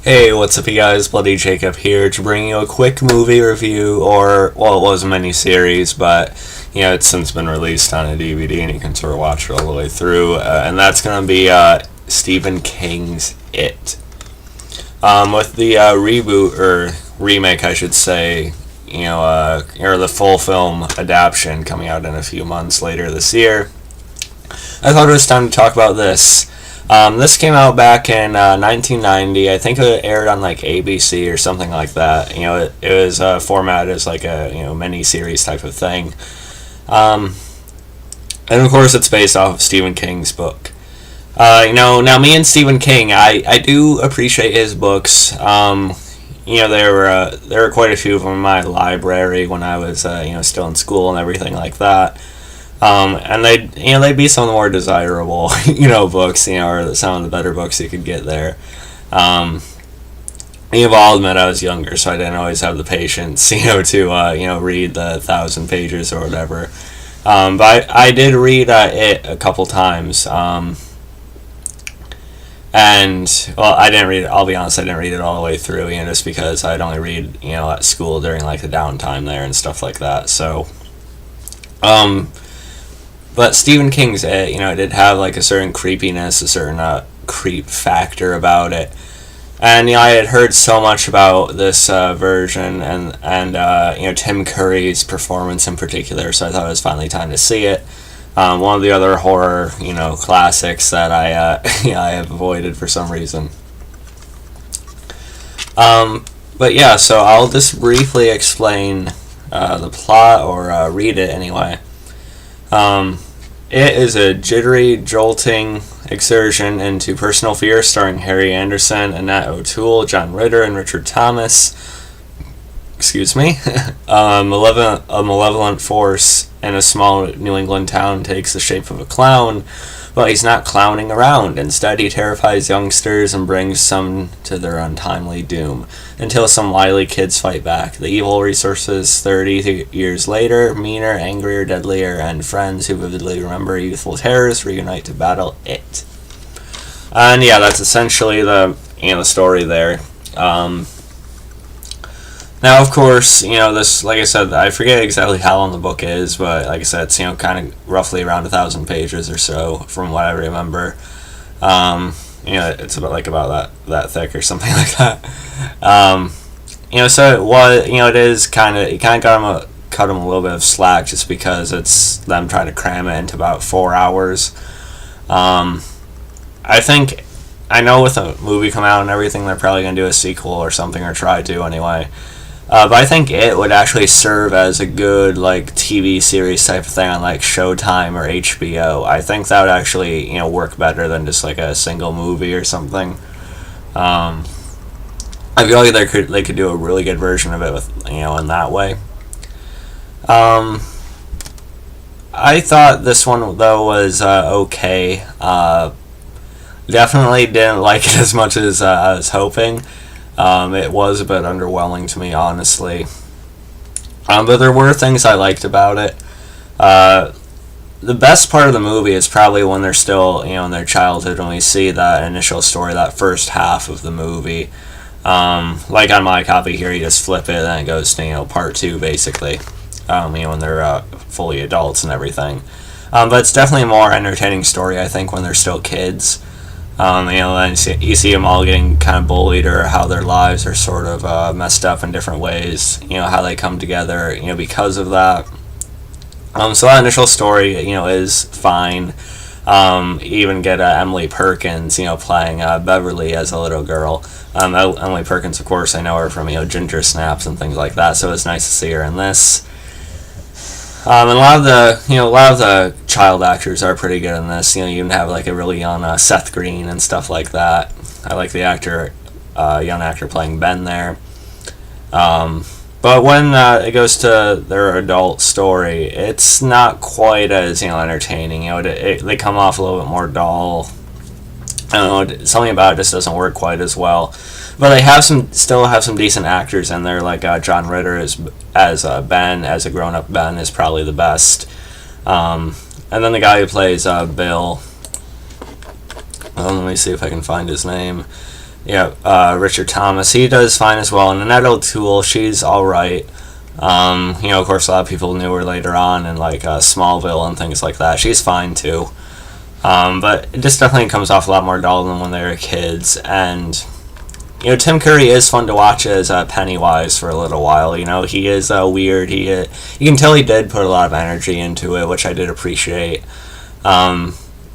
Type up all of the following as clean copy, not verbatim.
Hey, what's up, you guys? Bloody Jacob here to bring you a quick movie review, or, well, it was a mini-series, but, it's since been released on a DVD, and you can sort of watch it all the way through, and that's going to be Stephen King's It. With the reboot, or remake, I should say, or the full film adaptation coming out in a few months later this year, I thought it was time to talk about this. This came out back in 1990. I think it aired on like ABC or something like that. It was formatted as like a mini-series type of thing. And of course, it's based off of Stephen King's book. Now me and Stephen King, I do appreciate his books. There were quite a few of them in my library when I was still in school and everything like that. And they'd be some of the more desirable, books, or some of the better books you could get there. I'll admit I was younger, so I didn't always have the patience, to read the 1,000 pages or whatever. But I did read it a couple times. And, well, I didn't read it, I'll be honest, I didn't read it all the way through, just because I'd only read, at school during, like, the downtime there and stuff like that, so, but Stephen King's It, it did have, like, a certain creepiness, a certain, creep factor about it, and, I had heard so much about this, version, and Tim Curry's performance in particular, so I thought it was finally time to see it. One of the other horror, classics that I have avoided for some reason. But yeah, so I'll just briefly explain the plot, or read it anyway. It is a jittery, jolting excursion into personal fear starring Harry Anderson, Annette O'Toole, John Ritter, and Richard Thomas. Excuse me. A malevolent force in a small New England town takes the shape of a clown, but he's not clowning around. Instead, he terrifies youngsters and brings some to their untimely doom, until some wily kids fight back. The evil resurfaces 30 years later, meaner, angrier, deadlier, and friends who vividly remember youthful terrors reunite to battle it. And yeah, that's essentially the story there. Now, of course, this, like I said, I forget exactly how long the book is, but like I said, it's, kind of roughly around 1,000 pages or so, from what I remember. It's about that thick or something like that. So it was, it is kind of, cut them a little bit of slack just because it's them trying to cram it into about 4 hours. I know with a movie come out and everything, they're probably going to do a sequel or something, or try to anyway. But I think it would actually serve as a good, like, TV series type of thing on, like, Showtime or HBO. I think that would actually, work better than just, like, a single movie or something. I feel like they could do a really good version of it with, in that way. I thought this one, though, was okay. Definitely didn't like it as much as I was hoping. It was a bit underwhelming to me, honestly. But there were things I liked about it. The best part of the movie is probably when they're still, in their childhood, when we see that initial story, that first half of the movie. Like on my copy here, you just flip it, and it goes to, part 2, basically. When they're fully adults and everything. But it's definitely a more entertaining story, I think, when they're still kids. And you see them all getting kind of bullied, or how their lives are sort of messed up in different ways, how they come together, because of that. So that initial story, is fine. You even get Emily Perkins, playing Beverly as a little girl. Emily Perkins, of course, I know her from, Ginger Snaps and things like that, so it's nice to see her in this. And a lot of the child actors are pretty good in this. You even have like a really young Seth Green and stuff like that. I like the young actor playing Ben there. But when it goes to their adult story, it's not quite as entertaining. They come off a little bit more dull. I don't know, something about it just doesn't work quite as well. But they still have some decent actors in there, like John Ritter as Ben, as a grown-up Ben, is probably the best. And then the guy who plays Bill, let me see if I can find his name. Yeah, Richard Thomas, he does fine as well. And Annette O'Toole, she's alright. Of course, a lot of people knew her later on in like Smallville and things like that. She's fine too. But it just definitely comes off a lot more dull than when they were kids. And Tim Curry is fun to watch as Pennywise for a little while. He is weird. You can tell he did put a lot of energy into it, which I did appreciate.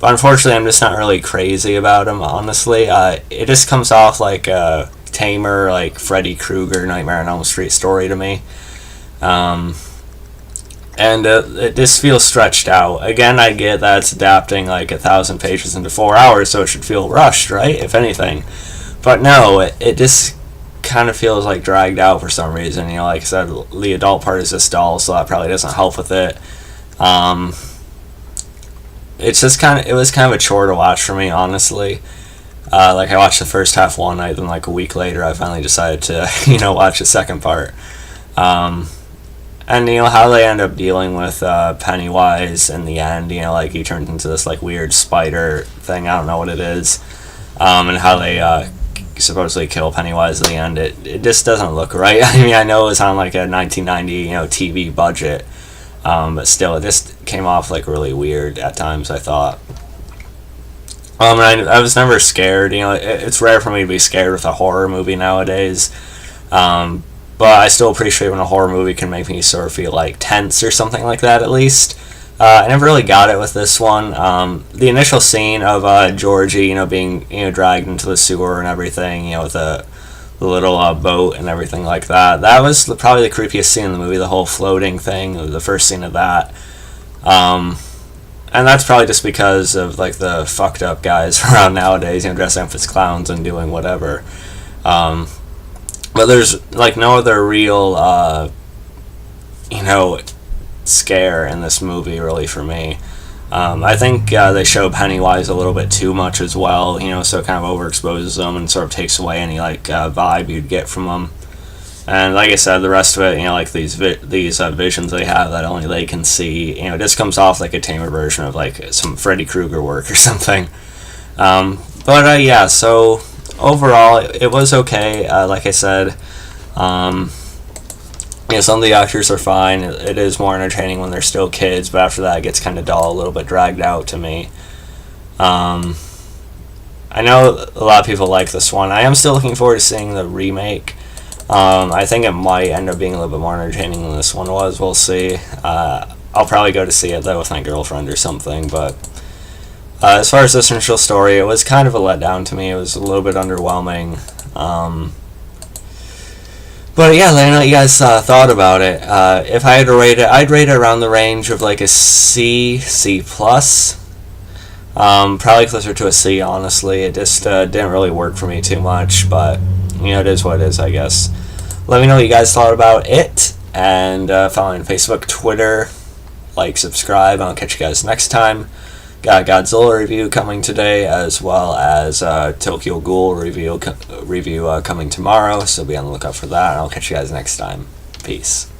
But unfortunately, I'm just not really crazy about him, honestly. It just comes off like a tamer, like Freddy Krueger, Nightmare on Elm Street story to me. And it just feels stretched out. Again, I get that it's adapting like 1,000 pages into 4 hours, so it should feel rushed, right? If anything. But no, it just kind of feels like dragged out for some reason. Like I said, the adult part is just dull, so that probably doesn't help with it. It's just it was kind of a chore to watch for me, honestly. Like I watched the first half one night, then like a week later I finally decided to watch the second part. And how they end up dealing with Pennywise in the end, like he turns into this like weird spider thing, I don't know what it is. And how they supposedly kill Pennywise at the end, it just doesn't look right. I mean, I know it was on like a 1990 TV budget. But still, it just came off like really weird at times, I thought. And I was never scared. It's rare for me to be scared with a horror movie nowadays. But I still appreciate when a horror movie can make me sort of feel like tense or something like that, at least. I never really got it with this one. The initial scene of Georgie, being dragged into the sewer and everything, with the little boat and everything like that. That was probably the creepiest scene in the movie, the whole floating thing, the first scene of that. And that's probably just because of like the fucked up guys around nowadays, dressing up as clowns and doing whatever. But there's like no other real, scare in this movie really for me. I think they show Pennywise a little bit too much as well, so it kind of overexposes them and sort of takes away any like vibe you'd get from them. And like I said, the rest of it, like these visions they have that only they can see, it just comes off like a tamer version of like some Freddy Krueger work or something. But yeah, so overall it was okay. Like I said, some of the actors are fine. It is more entertaining when they're still kids, but after that it gets kind of dull, a little bit dragged out to me. I know a lot of people like this one. I am still looking forward to seeing the remake. I think it might end up being a little bit more entertaining than this one was. We'll see. I'll probably go to see it though with my girlfriend or something, but as far as this initial story, it was kind of a letdown to me. It was a little bit underwhelming. But yeah, let me know what you guys thought about it. If I had to rate it, I'd rate it around the range of like a C+. Probably closer to a C, honestly. It just didn't really work for me too much, but it is what it is, I guess. Let me know what you guys thought about it, and follow me on Facebook, Twitter, subscribe, and I'll catch you guys next time. Got a Godzilla review coming today, as well as Tokyo Ghoul review coming tomorrow, so be on the lookout for that, and I'll catch you guys next time. Peace.